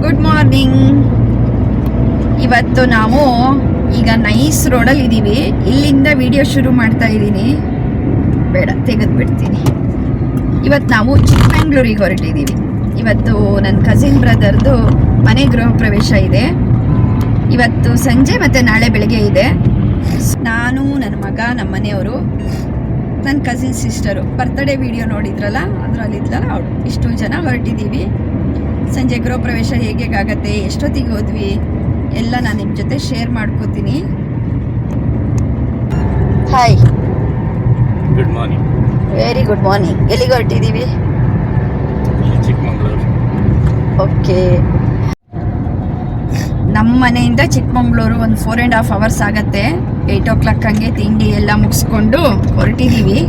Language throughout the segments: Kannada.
Good morning. ಇವತ್ತು ನಾವು ಈಗ ನೈಸ್ ರೋಡಲ್ಲಿ ಇದ್ದೀವಿ. ಇಲ್ಲಿಂದ ವಿಡಿಯೋ ಶುರು ಮಾಡ್ತಾ ಇದ್ದೀನಿ. ಬೇಡ, ತೆಗೆದುಬಿಡ್ತೀನಿ. ಇವತ್ತು ನಾವು ಚಿಕ್ಕಮಂಗ್ಳೂರಿಗೆ ಹೊರಟಿದ್ದೀವಿ. ಇವತ್ತು ನನ್ನ ಕಸಿನ್ ಬ್ರದರ್ದು ಮನೆ ಗೃಹ ಪ್ರವೇಶ ಇದೆ. ಇವತ್ತು ಸಂಜೆ ಮತ್ತು ನಾಳೆ ಬೆಳಗ್ಗೆ ಇದೆ. ನಾನು, ನನ್ನ ಮಗ, ನಮ್ಮ ಮನೆಯವರು, ನನ್ನ ಕಸಿನ್ ಸಿಸ್ಟರು ಬರ್ತ್ಡೇ ವಿಡಿಯೋ ನೋಡಿದ್ರಲ್ಲ, ಅದರಲ್ಲಿದ್ದಲ್ಲ ಅವಳು, ಇಷ್ಟು ಜನ ಹೊರಟಿದ್ದೀವಿ. ಸಂಜೆ ಗೃಹ ಪ್ರವೇಶ ಹೇಗಾಗತ್ತೆ, ಎಷ್ಟೊತ್ತಿಗೆ ಹೋದ್ವಿ ಎಲ್ಲ ನಾನು ನಿಮ್ಮ ಜೊತೆ ಶೇರ್ ಮಾಡ್ಕೋತೀನಿ. Hi, good morning. Very good morning. ಎಲ್ಲಿಗೆ ಹೊರಟಿದ್ದೀವಿ? ಚಿಕ್ಕಮಂಗ್ಳೂರು. ಓಕೆ, ನಮ್ಮ ಮನೆಯಿಂದ ಚಿಕ್ಕಮಂಗ್ಳೂರು ಒಂದು 4.5 hours ಆಗುತ್ತೆ. 8 o'clock ಹಂಗೆ ತಿಂಡಿ ಎಲ್ಲ ಮುಗಿಸ್ಕೊಂಡು ಹೊರಟಿದ್ದೀವಿ.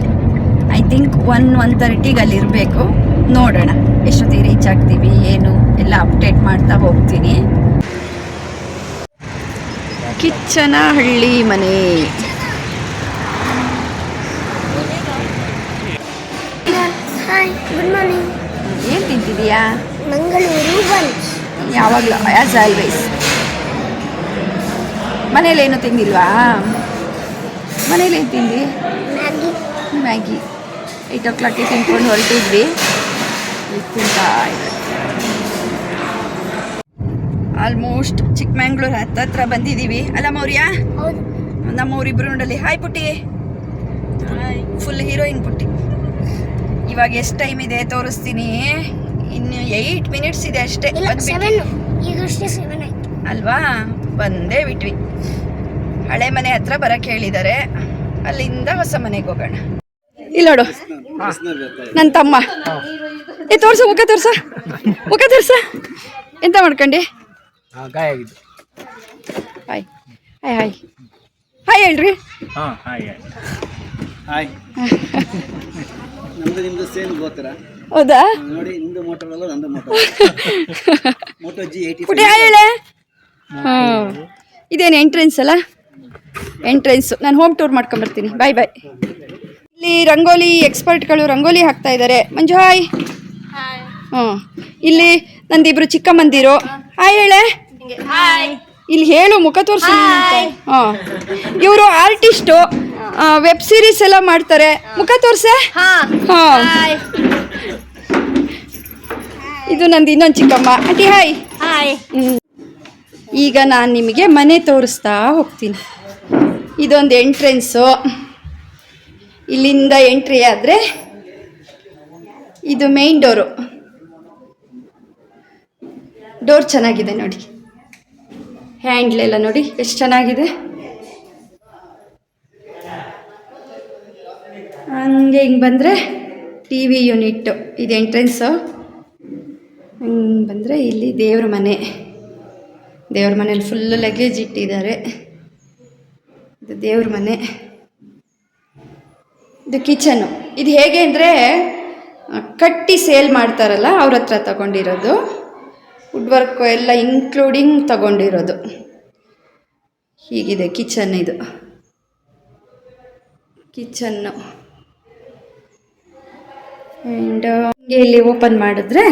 I think 1:30 ಅಲ್ಲಿರಬೇಕು. ನೋಡೋಣ ಎಷ್ಟೊತ್ತಿಗೆ ರೀಚ್ ಆಗ್ತೀವಿ ಏನು ಎಲ್ಲ ಅಪ್ಡೇಟ್ ಮಾಡ್ತಾ ಹೋಗ್ತೀನಿ. ಕಿಚ್ಚನಹಳ್ಳಿ ಮನೆ. Hi, good morning. ಏನು ತಿಂತಿದೀಯಾ? ಮಂಗಳೂರು ಬನ್ಸ್. ಯಾವಾಗಲೂ ಆ್ಯಸ್ ಆಲ್ವೇಸ್. ಮನೇಲೇನು ತಿಂದಿಲ್ವಾ? ಮನೇಲೇನು ತಿಂದಿ? ಮ್ಯಾಗಿ. 8 o'clock ತಿನ್ಕೊಂಡು ಹೊರಟಿದ್ವಿ. ಆಲ್ಮೋಸ್ಟ್ ಚಿಕ್ಕಮಂಗ್ಳೂರು ಹತ್ತತ್ರ ಬಂದಿದ್ದೀವಿ ಅಲ್ಲ ಮೌರ್ಯ? ಹೌದು. ನಮ್ಮವರಿಬ್ರು ನೋಡಲಿ. ಹಾಯ್ ಪುಟ್ಟಿ. ಫುಲ್ ಹೀರೋಯಿನ್ ಪುಟ್ಟಿ. ಇವಾಗ ಎಷ್ಟು ಟೈಮ್ ಇದೆ ತೋರಿಸ್ತೀನಿ. ಇನ್ನು 8 minutes ಇದೆ ಅಷ್ಟೇ. ಈಗಷ್ಟೇ 7 ಆಯ್ತು ಅಲ್ವಾ? ಬಂದೇ ಬಿಟ್ವಿ. ಹಳೆ ಮನೆ ಹತ್ರ ಬರಕ್ಕೆ ಹೇಳಿದ್ದಾರೆ. ಅಲ್ಲಿಂದ ಹೊಸ ಮನೆಗೆ ಹೋಗೋಣ. ಇಲ್ಲ ನೋಡು, ನನ್ನ ತಮ್ಮ. ತೋರ್ಸು, ಮುಖ ತೋರ್ಸ, ಮುಖ ತೋರ್ಸ. ಎಂತ ಮಾಡ್ಕೊಂಡೆ? ಗಾಯ ಆಗಿದ್ದು. ಹಾಯ್ ಹಾಯ್ ಹಾಯ್ ಹಾಯ್ ಹೇಳ್ರಿ. ಹಾಯ್. ನಮ್ದು ನಿಮ್ದು ಸೇಮ್ ಗೊತ್ತರ? ಹೌದಾ? ನೋಡಿ, ನಿಮ್ದು ಮೋಟರ್ ಅಲ್ಲ, ನಂದು ಮೋಟರ್. Moto G80. ಪುಟಿ ಹಾಯ್ ಹೇಳೆ. ಹಾಂ, ಇದೇನು ಎಂಟ್ರೆನ್ಸ್ ಅಲ್ಲ? ಎಂಟ್ರೆನ್ಸು. ನಾನು ಹೋಮ್ ಟೂರ್ ಮಾಡ್ಕೊಂಬರ್ತೀನಿ. ಬಾಯ್ ಬಾಯ್. ಇಲ್ಲಿ ರಂಗೋಲಿ ಎಕ್ಸ್ಪರ್ಟ್ಗಳು ರಂಗೋಲಿ ಹಾಕ್ತಾ ಇದ್ದಾರೆ. ಮಂಜು ಹಾಯ್. ಹ್ಞೂ, ಇಲ್ಲಿ ನಂದಿಬ್ರು ಚಿಕ್ಕಮ್ಮಂದಿರು. ಹಾಯ್ ಹೇಳೆ. ಇಲ್ಲಿ ಹೇಳು, ಮುಖ ತೋರಿಸಿ. ಹಾಂ, ಇವರು ಆರ್ಟಿಸ್ಟು, ವೆಬ್ ಸೀರೀಸ್ ಎಲ್ಲ ಮಾಡ್ತಾರೆ. ಮುಖ ತೋರಿಸೆ. ಹಾಂ, ಇದು ನಂದು ಇನ್ನೊಂದು ಚಿಕ್ಕಮ್ಮ. Aunty hi. ಈಗ ನಾನು ನಿಮಗೆ ಮನೆ ತೋರಿಸ್ತಾ ಹೋಗ್ತೀನಿ. ಇದೊಂದು ಎಂಟ್ರೆನ್ಸು. ಇಲ್ಲಿಂದ ಎಂಟ್ರಿ ಆದರೆ ಇದು ಮೇನ್ ಡೋರು. ಡೋರ್ ಚೆನ್ನಾಗಿದೆ ನೋಡಿ. ಹ್ಯಾಂಡ್ಲೆಲ್ಲ ನೋಡಿ ಎಷ್ಟು ಚೆನ್ನಾಗಿದೆ. ಹಂಗೆ ಹಿಂಗೆ ಬಂದರೆ ಟಿ ವಿ ಯೂನಿಟ್ಟು. ಇದು ಎಂಟ್ರೆನ್ಸು. ಹಿಂಗೆ ಬಂದರೆ ಇಲ್ಲಿ ದೇವ್ರ ಮನೆ. ದೇವ್ರ ಮನೇಲಿ ಫುಲ್ಲು ಲಗೇಜ್ ಇಟ್ಟಿದ್ದಾರೆ. ಇದು ದೇವ್ರ ಮನೆ. ಇದು ಕಿಚನ್ನು. ಇದು ಹೇಗೆ ಅಂದರೆ ಕಟ್ಟಿ ಸೇಲ್ ಮಾಡ್ತಾರಲ್ಲ, ಅವ್ರ ಹತ್ರ ತಗೊಂಡಿರೋದು. ವುಡ್ ವರ್ಕು ಎಲ್ಲ ಇನ್ಕ್ಲೂಡಿಂಗ್ ತಗೊಂಡಿರೋದು. ಹೀಗಿದೆ ಕಿಚನ್. ಇದು ಕಿಚನ್ನು. ಆ್ಯಂಡ್ ಇಲ್ಲಿ ಓಪನ್ ಮಾಡಿದ್ರೆ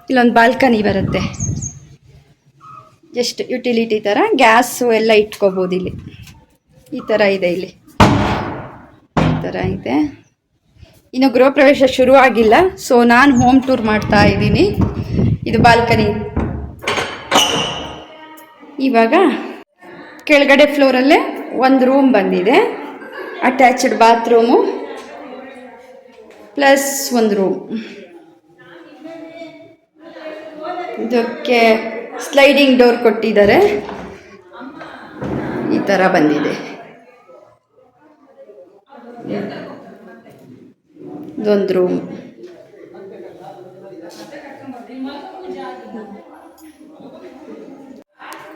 ಇಲ್ಲೊಂದು ಬಾಲ್ಕನಿ ಬರುತ್ತೆ. ಜಸ್ಟ್ ಯುಟಿಲಿಟಿ ಥರ ಗ್ಯಾಸು ಎಲ್ಲ ಇಟ್ಕೋಬೋದು ಇಲ್ಲಿ. ಈ ಥರ ಇದೆ. ಇಲ್ಲಿ ಈ ಥರ ಇದೆ. ಇನ್ನು ಗೃಹ ಪ್ರವೇಶ ಶುರು ಆಗಿಲ್ಲ, ಸೊ ನಾನು ಹೋಮ್ ಟೂರ್ ಮಾಡ್ತಾ ಇದ್ದೀನಿ. ಇದು ಬಾಲ್ಕನಿ. ಇವಾಗ ಕೆಳಗಡೆ ಫ್ಲೋರಲ್ಲೇ ಒಂದು ರೂಮ್ ಬಂದಿದೆ. ಅಟ್ಯಾಚ್ಡ್ ಬಾತ್ರೂಮು ಪ್ಲಸ್ ಒಂದು ರೂಮ್. ಇದಕ್ಕೆ ಸ್ಲೈಡಿಂಗ್ ಡೋರ್ ಕೊಟ್ಟಿದ್ದಾರೆ. ಈ ಥರ ಬಂದಿದೆ. ಇದೊಂದು ರೂಮ್.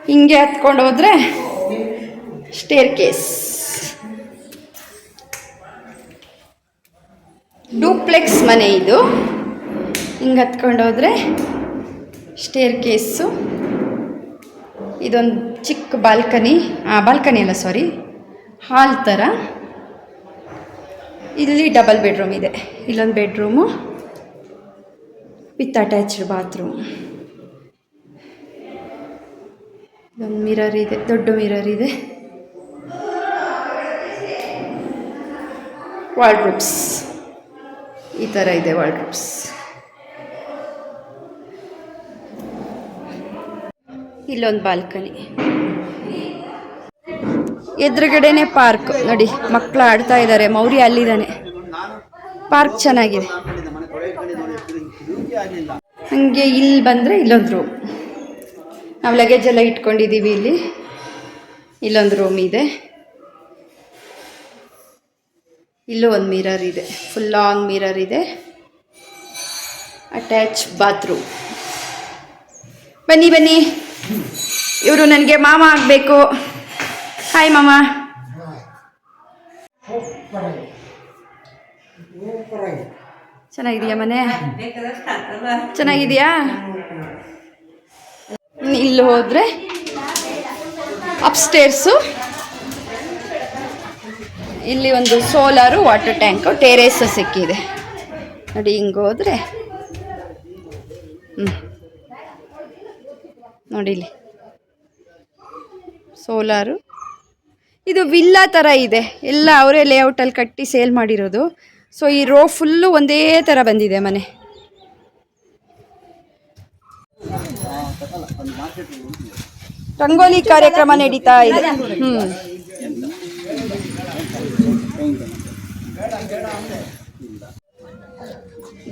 ಹಿಂಗೆ ಹತ್ಕೊಂಡು ಹೋದರೆ ಸ್ಟೇರ್ ಕೇಸ್. ಡೂಪ್ಲೆಕ್ಸ್ ಮನೆ ಇದು. ಹಿಂಗೆ ಹತ್ಕೊಂಡು ಹೋದರೆ ಸ್ಟೇರ್ ಕೇಸು. ಇದೊಂದು ಚಿಕ್ಕ ಬಾಲ್ಕನಿ. ಬಾಲ್ಕನಿ ಅಲ್ಲ, ಸಾರಿ, ಹಾಲ್ ಥರ. ಇಲ್ಲಿ ಡಬಲ್ ಬೆಡ್ರೂಮ್ ಇದೆ. ಇಲ್ಲೊಂದು ಬೆಡ್ರೂಮು ವಿತ್ ಅಟ್ಯಾಚ್ಡ್ ಬಾತ್ರೂಮ್. ಇದೊಂದು ಮಿರರ್ ಇದೆ, ದೊಡ್ಡ ಮಿರರ್ ಇದೆ. ವಾರ್ಡ್ರೋಬ್ಸ್ ಈ ಥರ ಇದೆ ವಾರ್ಡ್ರೋಬ್ಸ್. ಇಲ್ಲೊಂದು ಬಾಲ್ಕನಿ, ಎದುರುಗಡೆನೆ ಪಾರ್ಕ್ ನೋಡಿ, ಮಕ್ಕಳು ಆಡ್ತಾ ಇದ್ದಾರೆ. ಮೌರ್ಯ ಅಲ್ಲಿದ್ದಾನೆ. ಪಾರ್ಕ್ ಚೆನ್ನಾಗಿದೆ. ಹಾಗೆ ಇಲ್ಲಿ ಬಂದರೆ ಇಲ್ಲೊಂದು ರೂಮ್, ನಾವು ಲಗೇಜ್ ಎಲ್ಲ ಇಟ್ಕೊಂಡಿದ್ದೀವಿ. ಇಲ್ಲೊಂದು ರೂಮ್ ಇದೆ. ಇಲ್ಲೂ ಒಂದು ಮಿರರ್ ಇದೆ, ಫುಲ್ ಲಾಂಗ್ ಮಿರರ್ ಇದೆ. Attach bathroom. ಬನ್ನಿ ಬನ್ನಿ, ಇವರು ನನಗೆ ಮಾಮ ಆಗಬೇಕು. ಹಾಯ್ ಮಾಮ. ಚೆನ್ನಾಗಿದೆಯಾ ಮನೆ? ಚೆನ್ನಾಗಿದೆಯಾ? ಇಲ್ಲಿ ಹೋದರೆ ಅಪ್ಸ್ಟೇರ್ಸು. ಇಲ್ಲಿ ಒಂದು ಸೋಲಾರು, ವಾಟರ್ ಟ್ಯಾಂಕು, ಟೆರೇಸ್ ಸಿಕ್ಕಿದೆ ನೋಡಿ. ಹಿಂಗೆ ಹೋದರೆ ನೋಡಿ, ಇಲ್ಲಿ ಸೋಲಾರು. ಇದು ವಿಲ್ಲಾ ಥರ ಇದೆ, ಎಲ್ಲ ಅವರೇ ಲೇಔಟಲ್ಲಿ ಕಟ್ಟಿ ಸೇಲ್ ಮಾಡಿರೋದು. ಸೊ ಈ ರೋ ಫುಲ್ಲು ಒಂದೇ ಥರ ಬಂದಿದೆ ಮನೆ. ರಂಗೋಲಿ ಕಾರ್ಯಕ್ರಮ ನಡೀತಾ ಇದೆ.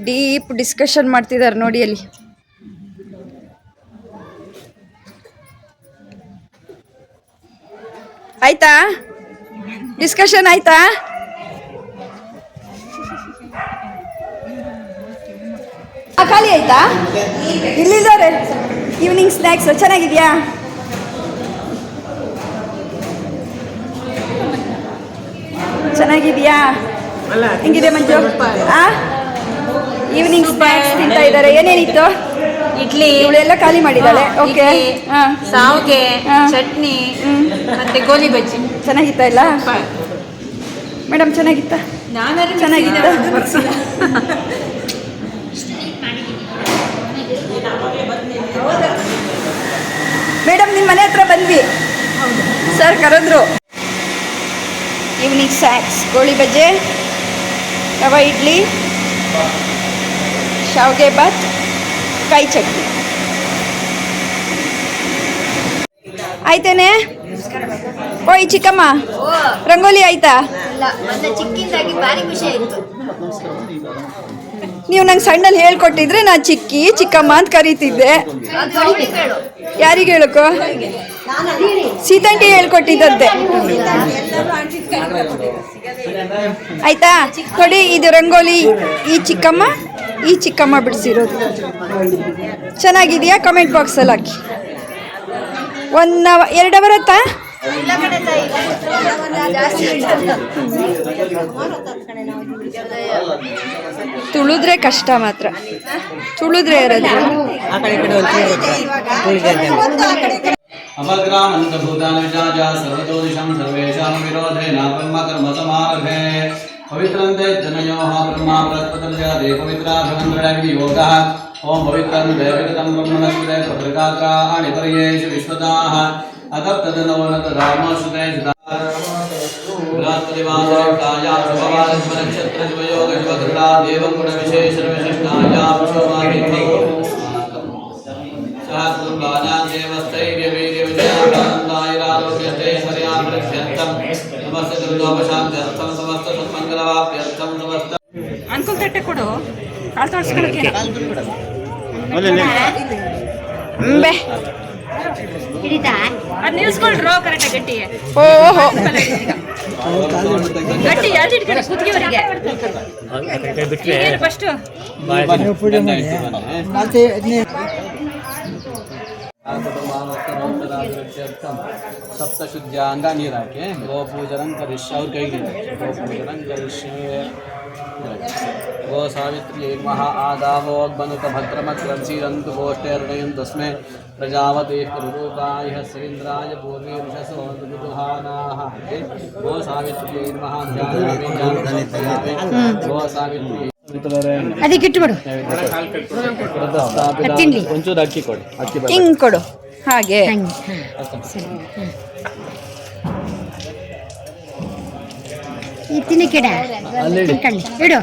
ಡೀಪ್ ಡಿಸ್ಕಷನ್ ಮಾಡ್ತಿದ್ದಾರೆ ನೋಡಿ ಅಲ್ಲಿ. ಆಯ್ತಾ ಡಿಸ್ಕಷನ್? ಆಯ್ತಾ? ಖಾಲಿ ಆಯ್ತಾ? ಇಲ್ಲಿದ್ದಾರೆ. ಈವ್ನಿಂಗ್ ಸ್ನ್ಯಾಕ್ಸ್ ಚೆನ್ನಾಗಿದೆಯಾ? ಚೆನ್ನಾಗಿದೆಯಾ? ಹೆಂಗಿದೆ ಮಂಜು? ಈವ್ನಿಂಗ್ ಸ್ನ್ಯಾಕ್ಸ್ ತಿಂತಾ ಇದ್ದಾರೆ. ಏನೇನಿತ್ತು? ಇಡ್ಲಿ, ಇವಳೆಲ್ಲ ಖಾಲಿ ಮಾಡಿದ್ದಾಳೆ. ಓಕೆ. ಸಾವ್ಗೆ, ಚಟ್ನಿ ಮತ್ತೆ ಗೋಲಿ ಬಜ್ಜಿ. ಚೆನ್ನಾಗಿತ್ತಾ ಇಲ್ಲ ಮೇಡಮ್? ಚೆನ್ನಾಗಿತ್ತಾ? ಚೆನ್ನಾಗಿತ್ತ? ಮೇಡಮ್ ನಿಮ್ಮ ಮನೆ ಹತ್ರ ಬಂದ್ವಿ, ಸರ್ ಕರೆದ್ರು. ಈವ್ನಿಂಗ್ ಸ್ನ್ಯಾಕ್ಸ್ ಗೋಳಿ ಬಜ್ಜೆ, ರವಾ ಇಡ್ಲಿ, ಶಾವಿಗೆ ಬಾತ್, ಕಾಯಿ ಚಟ್ನಿ. ಆಯ್ತೇನೆ? ಓಯ್ ಚಿಕ್ಕಮ್ಮ, ರಂಗೋಲಿ ಆಯ್ತಾ? ಚಿಕ್ಕಿಂದಾಗಿ ಭಾರಿ ಖುಷಿ ಆಯ್ತು. ನೀವು ನಂಗೆ ಸಣ್ಣಲ್ಲಿ ಹೇಳ್ಕೊಟ್ಟಿದ್ರೆ ನಾನು ಚಿಕ್ಕಿ ಚಿಕ್ಕಮ್ಮ ಅಂತ ಕರೀತಿದ್ದೆ. ಯಾರಿಗೆ ಹೇಳಕ್ಕೋ? ಸೀತಂಟಿ ಹೇಳ್ಕೊಟ್ಟಿದ್ದಂತೆ. ಆಯ್ತಾ ನೋಡಿ, ಇದು ರಂಗೋಲಿ ಈ ಚಿಕ್ಕಮ್ಮ ಬಿಡಿಸಿರೋದು. ಚೆನ್ನಾಗಿದೆಯಾ? ಕಮೆಂಟ್ ಬಾಕ್ಸಲ್ಲಿ ಹಾಕಿ. 2 ಅವರ್ ಆಯ್ತಾ? ತುಳಿದ್ರೆ ಕಷ್ಟ ಮಾತ್ರ, ತುಳಿದ್ರೆ ಇರೋದು. ಅಪಗ್ರಾಮಂತಭೂತಾನಿ ವಿಜಾಜಾ ಸರ್ವತೋದಿಶಂ ಸರ್ವೇಷಾಂ ವಿರೋಧೇನ ಬ್ರಹ್ಮ ಕರ್ಮ ಸಮಾರಭೆ ಪವಿತ್ರಂತೆ ಜನಯೋಃ ಬ್ರಹ್ಮ ಬೃಹಸ್ಪತಿರ್ಜಾತೆ ಪವಿತ್ರಾಭಿಮಂತ್ರಣಿ ಯೋಗಃ. ಓಂ ಪವಿತ್ರಂ ದೇವಗತಂ ಬ್ರಹ್ಮಣಸ್ಪತೆ ಭದ್ರಕಾಕಾಣಿ ಪರ್ಯೇಷು ವಿಶ್ವತಾಃ ಅತಪ್ತದನವನತಧಾಮಶ್ರುತೆ ಬೃಹಸ್ಪತಿವಾಸರಿಷ್ಟಾಯಾಂ ಶುಭವಾರಸ್ವನಕ್ಷತ್ರಶುಭಯೋಗಶುಭಕೃತಾ ದೇವಂ ಗುಣವಿಶೇಷವಿಶಿಷ್ಟಾಯಾಂ ಶೋಭಾಗಿನಿ ಸಹಸ್ರಭಾಜಾಂ ದೇವಸ್ಥೈರ್ಯವೀರ್ಯವಿಜಯಾನಂದಾಯಿರಾರೋಗ್ಯಸ್ಥೈರ್ಯಾಂ ಪ್ರತ್ಯರ್ಥಂ ಸಮಸ್ತ ದುರ್ದೋಪಶಾಂತ್ಯರ್ಥಂ ಸಮಸ್ತ ಸನ್ಮಂಗಲವಾಪ್ತ್ಯರ್ಥಂ ಸಮಸ್ತ ಅಂಕಲ್ ತಟ್ಟೆ ಕೊಡು, ಕಾಲು ತೊಳ್ಸ್ಕೊಳಕ್ಕೆ. ಅದು ನಿಲ್ಸ್ಕೊಳ್ರು ಕರೆಕ್ಟಾಗಿ ಗಟ್ಟಿ. ಓಹೋ ಗಟ್ಟಿ ಯಾರು ಇಟ್ಕೊಂಡು ಕುತ್ತಿಗೆವರೆಗೆ ಫಸ್ಟು ಸಪ್ತಶುದ್ಧಾಂಗ ನೀರು ಹಾಕಿ ಗೋಪೂಜನಂ ಕರಿಷ್ಯ. ಅವ್ರ ಕೈಗೆ ಗೋಪೂಜನಂ ಕರಿಷ್ಯೆ. ಗೋ ಸಾವಿತ್ರಿ ನಮಃ. ಆದಾವೋಗ್ಬನುತ ಭದ್ರಮಕ್ಷೀರಂತು ಗೋಷ್ಠೇರ್ಣಯಂತಸ್ಮೈ ಪ್ರಜಾವತಿ ಕುರುರೂಪಾಯ ಸರೀಂದ್ರಾಯ ಪೂರ್ವೇ ಋಷಸೋದುಹಾನಾಃ. ಗೋ ಸಾವಿತ್ರಿ ನಮಃ. ಗೋ ಸಾವಿತ್ರಿ ಅದಕ್ಕೆ ಇಟ್ಟು ಬಿಡು. ಒಂಚೂರು ಅಕ್ಕಿ ಕೊಡಿ. ಅಕ್ಕಿ ಹಿಂಗೆ ಕೊಡು. ಹಾಗೆ ಸರಿ ಈ ತಿನ್ನಕ್ಕಿಡ ತಿನ್ಕೊಳ್ಳಿ ಇಡು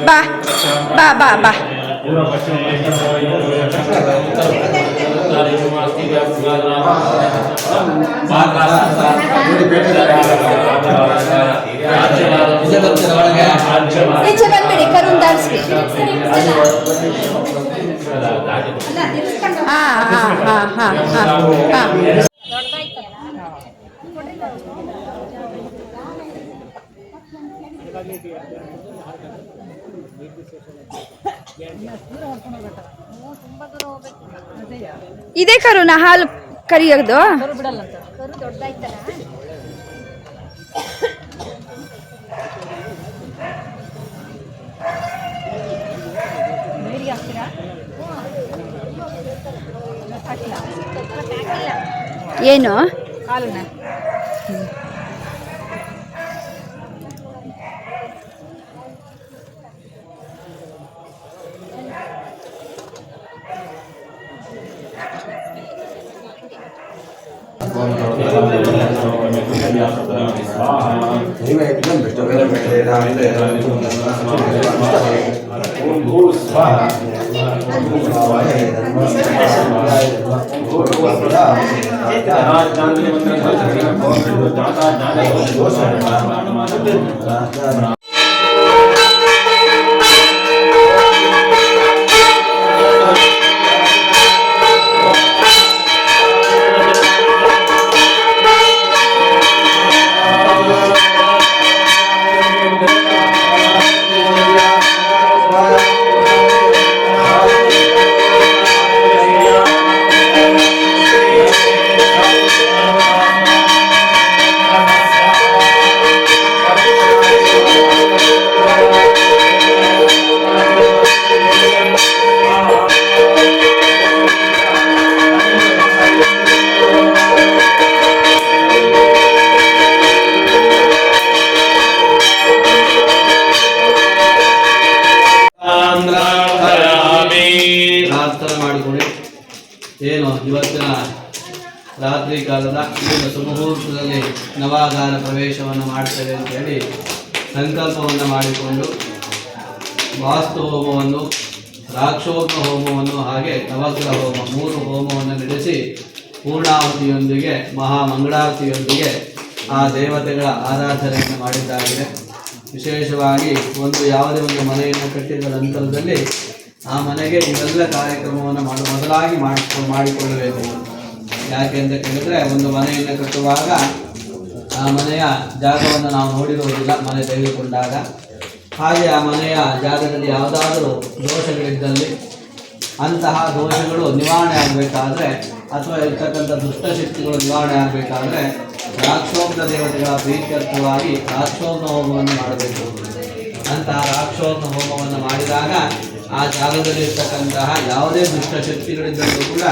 ಬಾ ಬಾ ಬಾ ಬಾ ಈಚೆ ಬಂದ್ಬಿಡಿ ಕರುಣ್ ದಾರಿಸ್ರಿ ಹಾ ಹಾ ಹಾ ಹಾ ಹಾ ಹಾ ಇದೇ ಕರುನ ಹಾಲು ಕರಿಯೋದು ಏನು ಹಾಲನ್ನ ಪ್ರಾರ್ಥನೆ ಮಾಡಿಕೊಳ್ಳಿ. ಏನು ಇವತ್ತಿನ ರಾತ್ರಿ ಕಾಲದ ಈಗ ಸುಮುಹೂರ್ತದಲ್ಲಿ ನವಾಗಾರ ಪ್ರವೇಶವನ್ನು ಮಾಡ್ತೇವೆ ಅಂತೇಳಿ ಸಂಕಲ್ಪವನ್ನು ಮಾಡಿಕೊಂಡು ವಾಸ್ತು ಹೋಮವನ್ನು, ರಾಕ್ಷೋಗ್ನ ಹೋಮವನ್ನು, ಹಾಗೆ ನವಗ್ರಹ ಹೋಮ 3 ಹೋಮವನ್ನು ನಡೆಸಿ ಪೂರ್ಣಾಹುತಿಯೊಂದಿಗೆ ಮಹಾಮಂಗಳಾರತಿಯೊಂದಿಗೆ ಆ ದೇವತೆಗಳ ಆರಾಧನೆಯನ್ನು ಮಾಡಿದ್ದಾಗಿದೆ. ವಿಶೇಷವಾಗಿ ಯಾವುದೇ ಒಂದು ಮನೆಯನ್ನು ಕಟ್ಟಿದ ನಂತರದಲ್ಲಿ ಆ ಮನೆಗೆ ಇವೆಲ್ಲ ಕಾರ್ಯಕ್ರಮವನ್ನು ಮೊದಲಾಗಿ ಮಾಡಿಕೊಳ್ಳಬೇಕು. ಯಾಕೆ ಅಂತ ಕೇಳಿದರೆ, ಒಂದು ಮನೆಯನ್ನು ಕಟ್ಟುವಾಗ ಆ ಮನೆಯ ಜಾಗವನ್ನು ನಾವು ನೋಡಿರುವುದಿಲ್ಲ ಮನೆ ತೆಗೆದುಕೊಂಡಾಗ. ಹಾಗೆ ಆ ಮನೆಯ ಜಾಗದಲ್ಲಿ ಯಾವುದಾದರೂ ದೋಷಗಳಿದ್ದಲ್ಲಿ ಅಂತಹ ದೋಷಗಳು ನಿವಾರಣೆ ಆಗಬೇಕಾದ್ರೆ ಅಥವಾ ಇರ್ತಕ್ಕಂಥ ದುಷ್ಟಶಕ್ತಿಗಳು ನಿವಾರಣೆ ಆಗಬೇಕಾದ್ರೆ ರಾಕ್ಷೋಗ್ನ ದೇವತೆಗಳ ಪ್ರೀತ್ಯರ್ಥವಾಗಿ ರಾಕ್ಷೋಗ್ನ ಹೋಮವನ್ನು ಮಾಡಬೇಕು. ಅಂತಹ ರಾಕ್ಷೋಗ್ನ ಹೋಮವನ್ನು ಮಾಡಿದಾಗ ಆ ಜಾಗದಲ್ಲಿ ಇರ್ತಕ್ಕಂತಹ ಯಾವುದೇ ದುಷ್ಟಶಕ್ತಿಗಳಿದ್ದರೂ ಕೂಡ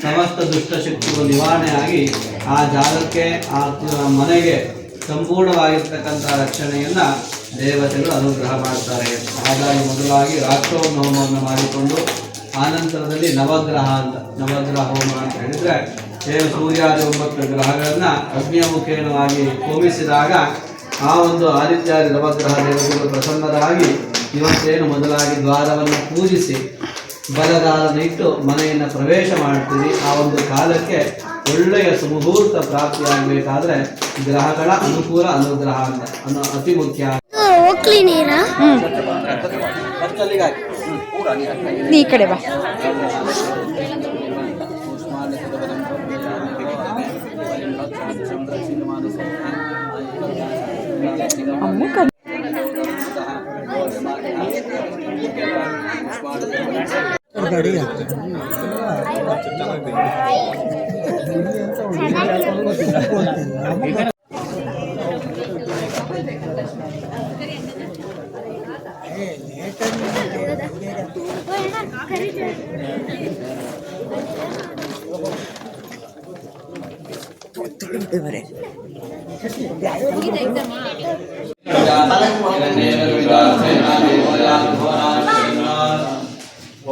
ಸಮಸ್ತ ದುಷ್ಟಶಕ್ತಿಗಳು ನಿವಾರಣೆಯಾಗಿ ಆ ಜಾಗಕ್ಕೆ, ಆ ಮನೆಗೆ ಸಂಪೂರ್ಣವಾಗಿರ್ತಕ್ಕಂಥ ರಕ್ಷಣೆಯನ್ನು ದೇವತೆಗಳು ಅನುಗ್ರಹ ಮಾಡ್ತಾರೆ. ಹಾಗಾಗಿ ಮೊದಲಾಗಿ ರಾಕ್ಷೋಗ್ನ ಹೋಮವನ್ನು ಮಾಡಿಕೊಂಡು ಆನಂತರದಲ್ಲಿ ನವಗ್ರಹ ಹೋಮ ಅಂತ ಹೇಳಿದರೆ, ಸೂರ್ಯಾದಿ 9 ಗ್ರಹಗಳನ್ನು ಅಗ್ನಿಯ ಮುಖೇನವಾಗಿ ಹೋಮಿಸಿದಾಗ ಆ ಒಂದು ಆದಿತ್ಯಾದಿ ನವಗ್ರಹ ದೇವತೆಗಳು ಪ್ರಸನ್ನರಾಗಿ ಇವತ್ತೇನು ಮೊದಲಾಗಿ ದ್ವಾರವನ್ನು ಪೂಜಿಸಿ ಬಲಗಾಲನಿಟ್ಟು ಮನೆಯನ್ನು ಪ್ರವೇಶ ಮಾಡ್ತೀವಿ. ಆ ಒಂದು ಕಾಲಕ್ಕೆ ಒಳ್ಳೆಯ ಸುಮುಹೂರ್ತ ಪ್ರಾಪ್ತಿಯಾಗಬೇಕಾದ್ರೆ ಗ್ರಹಗಳ ಅನುಕೂಲ ಅನುಗ್ರಹ ಅನ್ನೋ ಅತಿ ಮುಖ್ಯ. ನೀ ಈ ಕಡೆ ಬಾ.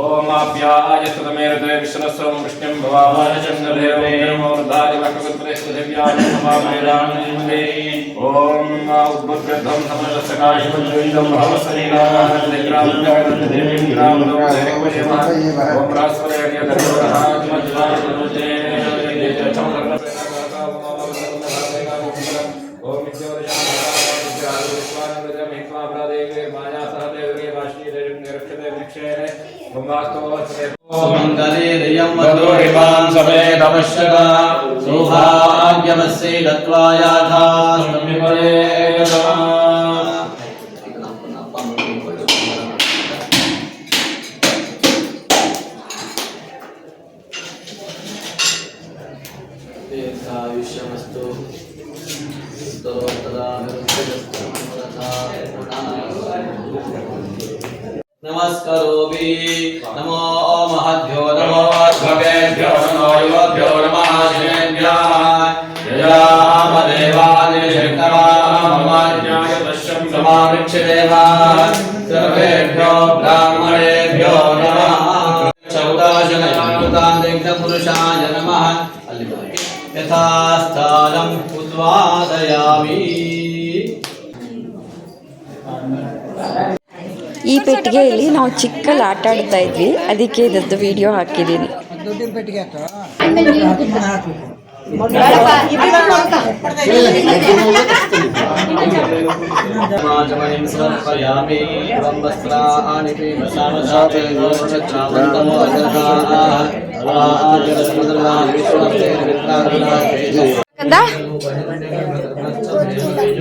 ओमाप्याय सुतमेरते विश्वस्वं विष्णुं भवामः चन्द्रदेवोर्धाय वक्रवत्रेष्ठदेव्याय नमः ओम उद्बुद्धं समस्तकाशवद्विन्दं भवसरीरामदेवीं ग्रामदेवीं ओम रास्वरेण्य सौभाग्यमस्यै दत्त्वा दीर्घायुष्यमस्तु नमस्करोमि नमो महद्भ्यो नमो भवेभ्यो नमो युवभ्यो नमः समावृक्षदेवा सर्वेभ्यो ब्राह्मणेभ्यो नमः पुरुषाय नमः यथास्थानं उद्वादयामि ಈ ಪೆಟ್ಟಿಗೆಯಲ್ಲಿ ನಾವು ಚಿಕ್ಕಲ್ಲಿ ಆಟ ಆಡ್ತಾ ಇದ್ವಿ, ಅದಕ್ಕೆ ಇದದ್ದು ವಿಡಿಯೋ ಹಾಕಿದ್ದೀನಿ.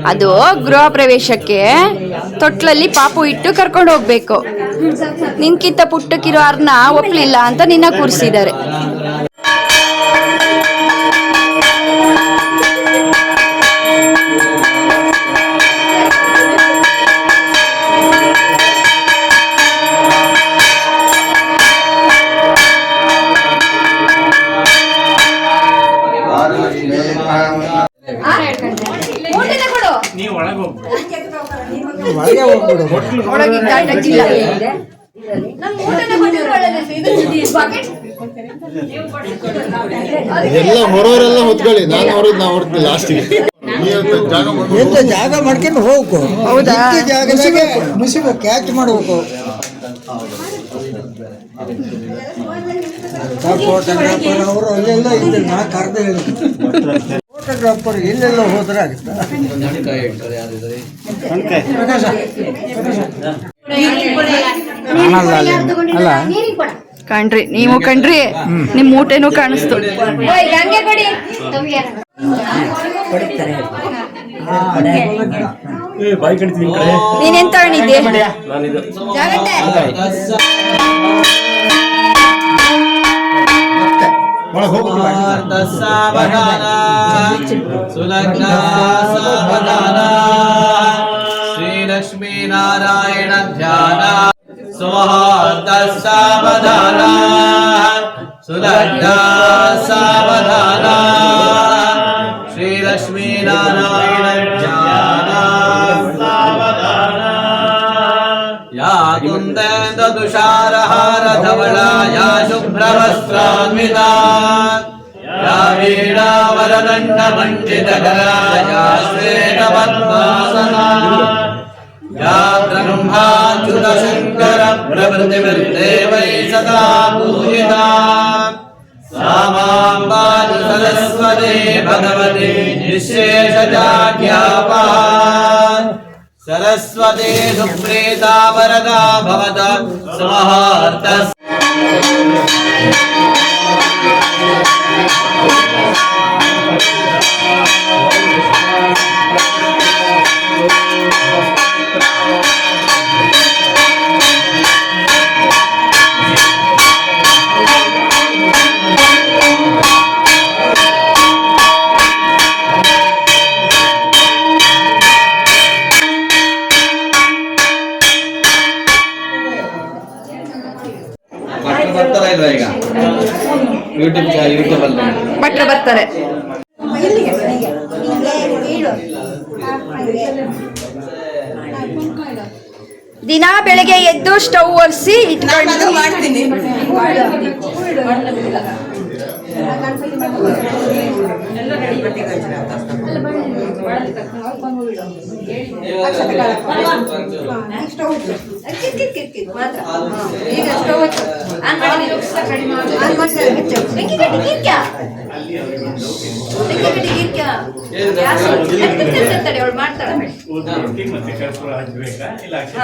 ಅದು ಗೃಹ ಪ್ರವೇಶಕ್ಕೆ ತೊಟ್ಲಲ್ಲಿ ಪಾಪು ಇಟ್ಟು ಕರ್ಕೊಂಡು ಹೋಗ್ಬೇಕು. ನಿನ್ಕಿಂತ ಪುಟ್ಟಕ್ಕಿರೋ ಅರ್ನ ಒಪ್ಲಿಲ್ಲ ಅಂತ ನಿನ್ನ ಕೂರಿಸಿದ್ದಾರೆ. ಎಲ್ಲ ಹೊರೋರೆಲ್ಲ ಹೊತ್ಕೊಳ್ಳಿ, ನಾನು ಹೊರದ್ ನಾವು ಹೊರದ್ ಲಾಸ್ಟಿಗೆ ಜಾಗ ಮಾಡ್ಕೊಂಡು ಹೋಗ್ಬೇಕು. ಹೌದಾ? ಜಾಗದಾಗೆ ಮುಸಿಬೇಕು, ಕ್ಯಾಚ್ ಮಾಡ್ಬೇಕು. ಫೋಟೋಗ್ರಾಫರ್ ಅವರು ಅಲ್ಲೆಲ್ಲ ಇದ್ದಾರೆ, ನಾ ಕರೆದ ಹೇಳಿ ಫೋಟೋಗ್ರಾಫರ್ ಎಲ್ಲೆಲ್ಲ ಹೋದ್ರೆ ಆಗುತ್ತೆ. ಅಲ್ಲ ಕಣ್ರಿ ನೀವು ಕಣ್ರಿ, ನಿಮ್ ಊಟನೂ ಕಾಣಿಸ್ತು. ನೀನೆಂತ ಅಣಿದ್ದೆ? ಶ್ರೀಲಕ್ಷ್ಮೀ ನಾರಾಯಣ ಧ್ಯಾನ ಸೌಹಾರ್ದ ಸಾವಧಾನ ಸುಲಗ್ನ ಸಾವಧಾನ ಶ್ರೀಲಕ್ಷ್ಮೀ ನಾರಾಯಣ ಧ್ಯಾನ ಸಾವಧಾನ ಯಾ ಕುಂದೇಂದ್ರ ತುಷಾರಹಾರ ಧವಳ ಯಾ ಶುಭ್ರವಸ್ತ್ರಾನ್ವಿತ ಯಾ ವೀಣಾವರದಂಡ ಮಂಡಿತಕರ ಯಾ ಶ್ವೇತ ಪದ್ಮಾಸನ या ब्रह्माच्युत शंकर प्रभृतिर्देवै सदा पूजिता सा मां पातु सरस्वती भगवती निःशेषजाड्यापा सरस्वती सुप्रीता वरदा भवत समाहर्ता ಈಗ ಯೂಟ್ಯೂಬ್ ಅಲ್ಲಿ ಭಟ್ರು ಬರ್ತಾರೆ. ದಿನ ಬೆಳಗ್ಗೆ ಎದ್ದು ಸ್ಟವ್ ಒರೆಸಿ ಇಟ್ಕೊಂಡು ಮಾಡ್ತೀನಿ.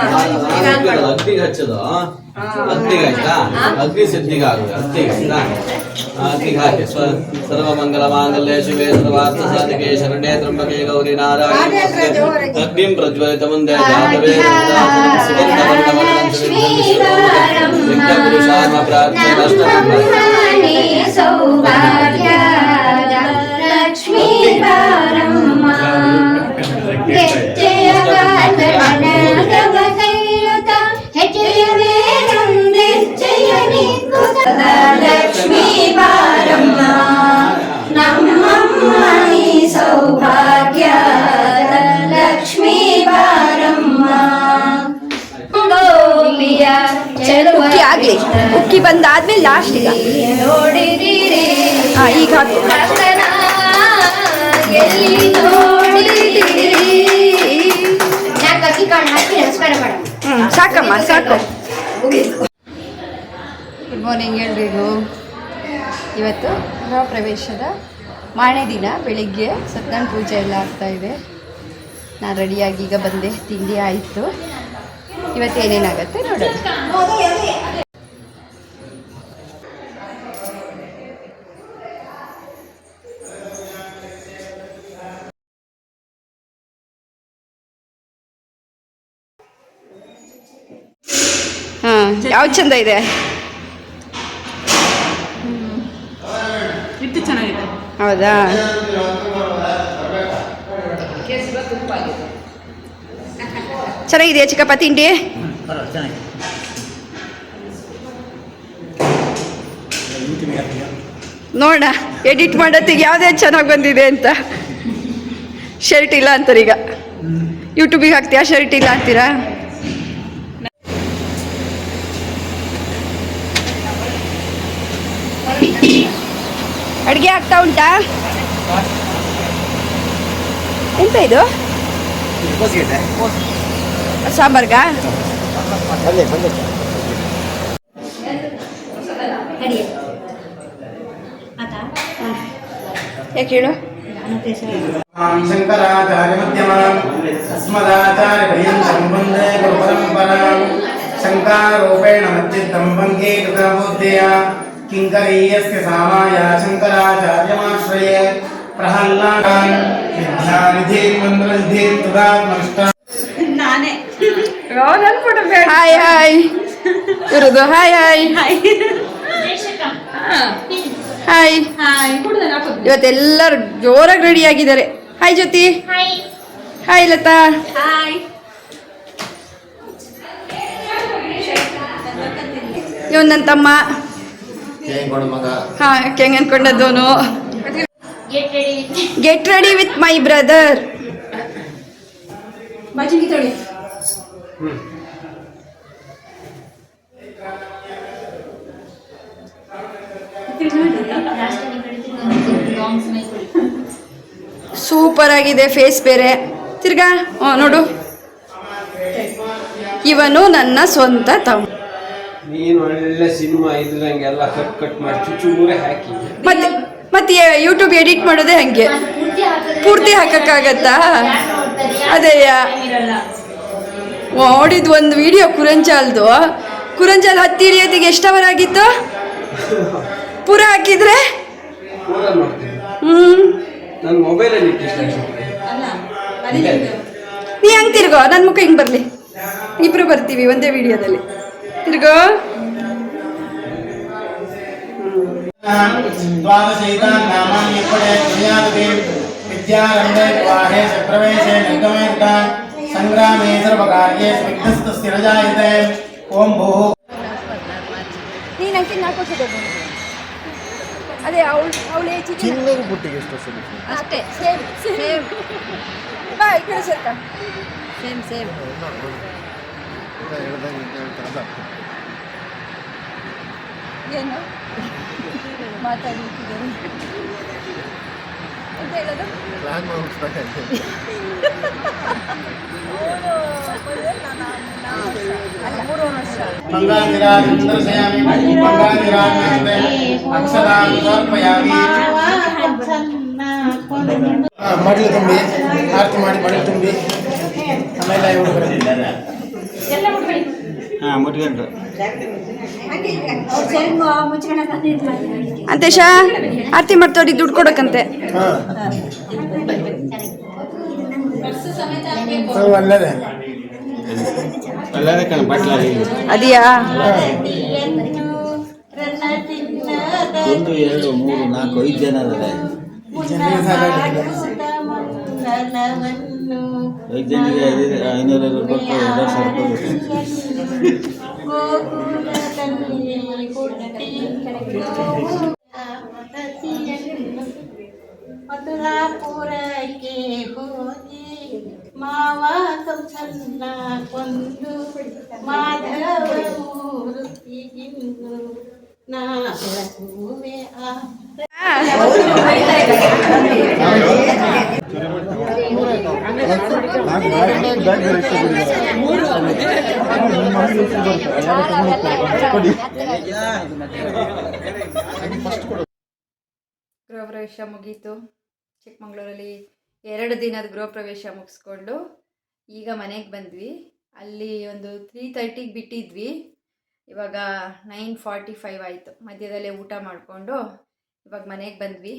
ಅಗ್ನಿಗೆ ಹಚ್ಚೋದು ಅಗ್ನಿಗೆ ಆಯ್ತಾ ಅಗ್ನಿ ಸಿದ್ಧಿಗೆ ಆಗುದು ಅಗ್ನಿಗೆ ಆಯ್ತಾ ಅಗ್ನಿಗೆ ಹಾಕಿ ಸರ್ವ ಮಂಗಲ ಮಾಂಗಲ್ಯ ಶಿವೇ ಸರ್ವಾರ್ಥ ಸಾಧಿಕೆ ಶರಣ್ಯೇ ತ್ರ್ಯಂಬಕೆ ಗೌರಿ ನಾರಾಯಣಿ ಅಗ್ನಿಂ ಪ್ರಜ್ವಲಿತ ಮುಂದೆ ಪುರುಷಾರ್ಮ ಪ್ರಾರ್ಥನೆ ಲಕ್ಷ್ಮೀ ಬಾರಮ್ಮ ನಮ್ಮಮ್ಮ ನೀ ಸೌಭಾಗ್ಯ ಲಕ್ಷ್ಮೀ ಬಾರಮ್ಮ ಗೋಪಿಯ ಉಕ್ಕಿ ಆಗ್ಲಿ ಉಕ್ಕಿ ಬಂದಾದ್ಮೇಲೆ ಲಾಸ್ಟ್ ಈಗ ನೋಡಿದಿರಿ ಈಗ ಸಾಕಮ್ಮ ಸಾಕು. ಗುಡ್ ಮಾರ್ನಿಂಗ್ ಎಲ್ರಿಗೂ. ಇವತ್ತು ಗೃಹ ಪ್ರವೇಶದ ಮಾರನೇ ದಿನ ಬೆಳಿಗ್ಗೆ ಸತ್ಯನಾರಾಯಣ ಪೂಜೆ ಎಲ್ಲ ಆಗ್ತಾಯಿದೆ. ನಾನು ರೆಡಿಯಾಗಿ ಈಗ ಬಂದೆ, ತಿಂಡಿ ಆಯಿತು. ಇವತ್ತು ಏನೇನಾಗತ್ತೆ ನೋಡೋಣ. ಹಾಂ, ಯಾವ್ದು ಚಂದ ಇದೆ? ಇಟ್ಟು ಚೆನ್ನಾಗಿದೆ. ಹೌದಾ? ಚೆನ್ನಾಗಿದೆಯಾ ಚಿಕ್ಕಪ್ಪ ತಿಂಡಿ? ನೋಡೋಣ ಎಡಿಟ್ ಮಾಡೋತ್ತಿಗೆ ಯಾವುದೇ ಚೆನ್ನಾಗಿ ಬಂದಿದೆ ಅಂತ. ಶರ್ಟ್ ಇಲ್ಲ ಅಂತಾರೀಗ. ಯೂಟ್ಯೂಬಿಗೆ ಹಾಕ್ತೀಯಾ ಶರ್ಟ್ ಇಲ್ಲ ಅಂತೀರಾ? ಅಡುಗೆ ಆಗ್ತಾ ಉಂಟಾ? ಎಂತ ಇದು? ಸಾಂಬಾರ್ಗಾ? ಯಾಕೆ ಹೇಳು? ಶಂಕರಾಚಾರ್ಯ ಮಧ್ಯಮಾಂ ಅಸ್ಮದಾಚಾರ್ಯ ಪರ್ಯಂತಂ ವಂದೇ ಗುರು ಪರಂಪರಾಂ ಶಂಕರೂಪೇಣ ಮಚ್ಚಿತ್ತಂ ವಂದೇ ಕೃತಬುದ್ಧಯ ಕಿಂಕರೀಯಸ್ಯ ಸಾಮಾಯ ಶಂಕರಾಚಾರ್ಯಮಾಶ್ರಯೇ ಪ್ರಹ್ಲಾದಾನ್ ವಿದ್ಯಾನಿಧಿಂ ಮಂತ್ರನಿಧಿಂ ತದಾತ್ಮನಿಷ್ಠ ನಾನೇ ಹಾಯ್ ಹಾಯ್ ಇರುದು. Hi hi hi. ಇವತ್ತೆಲ್ಲರೂ ಜೋರಾಗಿ ರೆಡಿ ಆಗಿದ್ದಾರೆ. ಹಾಯ್ ಜ್ಯೋತಿ. ಹಾಯ್ ಲತಾ. ಇವನ್ ನನ್ನ ತಮ್ಮ. ಹಾ, ಹೆಂಗ್ ಅನ್ಕೊಂಡದ್ದವನು. Get ready with my brother. Super ಆಗಿದೆ ಫೇಸ್ ಬೇರೆ. ತಿರ್ಗಾ ನೋಡು, ಇವನು ನನ್ನ ಸ್ವಂತ ತಮ್ಮ. ನೀನು ಒಳ್ಳೆ ಸಿನಿಮಾ ಇದ್ರಂಗೆಲ್ಲ ಕಟ್ ಮಾಡಿ ಚೂಚೂರೆ ಹಾಕಿ ಮತ್ತೆ ಯೂಟ್ಯೂಬ್ ಎಡಿಟ್ ಮಾಡೋದೇ ಹಂಗೆ, ಪೂರ್ತಿ ಹಾಕಕ್ಕಾಗತ್ತಾ? ಅದೇಯ ನೋಡಿದ್ ಒಂದು ವಿಡಿಯೋ ಕುರಂಜಾಲ್ದು. ಕುರಂಜಾಲ್ ಹತ್ತಿ ಇಳಿಯೋದಿಗೆ ಎಷ್ಟು ಅವರ್ ಆಗಿತ್ತು? ಪೂರ ಹಾಕಿದ್ರೆ ನನ್ನ ಮೊಬೈಲಲ್ಲಿ ನೀ ಹಂಗೆ ತಿರ್ಗೋ, ನನ್ನ ಮುಖ ಹಿಂಗೆ ಬರಲಿ, ಇಬ್ರು ಬರ್ತೀವಿ ಒಂದೇ ವಿಡಿಯೋದಲ್ಲಿ. ತಿರ್ಗೋ. ದ್ವಾದಶೈತಾನ್ ನಾಮಾನಿ ಪಡೆ ಜ್ಞಾನದೇ ವಿದ್ಯಾರಂಭೆ ವಿವಾಹೇ ಪ್ರವೇಶೇ ನಿರ್ಗಮೇ ಸಂಗ್ರಾಮೇ ಸರ್ವಕಾರ್ಯೇ ವಿಘ್ನಸ್ತಸ್ಯ ನ ಜಾಯತೆ. ಓಂ ಭೂಃ. ನೀನು ಅಂಕಿ ನಾಲ್ಕು ಅದೇ ಅವಳು ಚಿನ್ನದ ಬುಟ್ಟಿಗೆ ಎಷ್ಟು ಅಷ್ಟೇ. Same same. ಬಾ ಈ ಕಡೆ ಸೇರ್ಕ. Same same. ಏನು ಮಾತಾಡ್ತಿದ್ದಾರೆ ಅಂತ ಹೇಳೋದು ಅಲ್ಲ 3 ವರ್ಷ ಮಂಗಾಂಗಿರಾಜಂದ್ರಶಯಾಮಿ ಮಂಗಾಂಗಿರಾಜಂದ್ರೆ ಅಕ್ಷರಾಂ ಸಮರ್ಪಯಾಮಿ. ಮಡ್ಲು ತುಂಬಿ ಆರತಿ ಮಾಡಿ ಮಡ್ಲು ತುಂಬಿ ಆಮೇಲೆ ಹುಡುಗರು ಅಂತೇಶ ಆರತಿ ಮಾಡ್ತವ್ರಿ ದುಡ್ಡು ಕೊಡಕ್ಕಂತೆ. ಒಳ್ಳೆದೇ ಅದಿಯಾ 1 2 3 4 5 ಜನ ಅದಾರೆ. 5 ಜನಿಗೆ 500 ರೂಪಾಯಿ 2,000 ಮಧುರಾಪುರಕ್ಕೆ ಹೋಗಿ ಮಾವ ಕಂಸನ್ನ ಕೊಂದು ಮಾಧವ ಮೂರ್ತಿಗಿಂದು ನಾ ಬೆಳಗುವೆ ಗೃಹ ಪ್ರವೇಶ ಮುಗೀತು. ಚಿಕ್ಕಮಂಗ್ಳೂರಲ್ಲಿ 2 ದಿನದ ಗೃಹ ಪ್ರವೇಶ ಮುಗಿಸ್ಕೊಂಡು ಈಗ ಮನೆಗೆ ಬಂದ್ವಿ. ಅಲ್ಲಿ ಒಂದು 3:30ಗೆ ಬಿಟ್ಟಿದ್ವಿ. ಇವಾಗ 9:45 ಆಯಿತು. ಮಧ್ಯದಲ್ಲೇ ಊಟ ಮಾಡಿಕೊಂಡು ಇವಾಗ ಮನೆಗೆ ಬಂದ್ವಿ.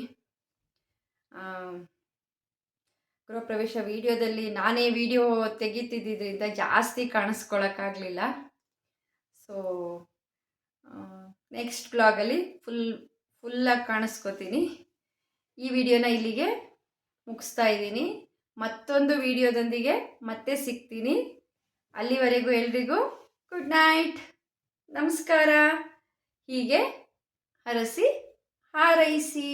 ಗೃಹ ಪ್ರವೇಶ ವೀಡಿಯೋದಲ್ಲಿ ನಾನೇ ವಿಡಿಯೋ ತೆಗಿತಿದ್ದರಿಂದ ಜಾಸ್ತಿ ಕಾಣಿಸ್ಕೊಳಕ್ಕಾಗಲಿಲ್ಲ. So next ಬ್ಲಾಗಲ್ಲಿ ಫುಲ್ಲಾಗಿ ಕಾಣಿಸ್ಕೋತೀನಿ. ಈ ವಿಡಿಯೋನ ಇಲ್ಲಿಗೆ ಮುಗಿಸ್ತಾ ಇದ್ದೀನಿ. ಮತ್ತೊಂದು ವಿಡಿಯೋದೊಂದಿಗೆ ಮತ್ತೆ ಸಿಗ್ತೀನಿ. ಅಲ್ಲಿವರೆಗೂ ಎಲ್ರಿಗೂ ಗುಡ್ ನೈಟ್, ನಮಸ್ಕಾರ. ಹೀಗೆ ಹರಸಿ ಹಾರೈಸಿ.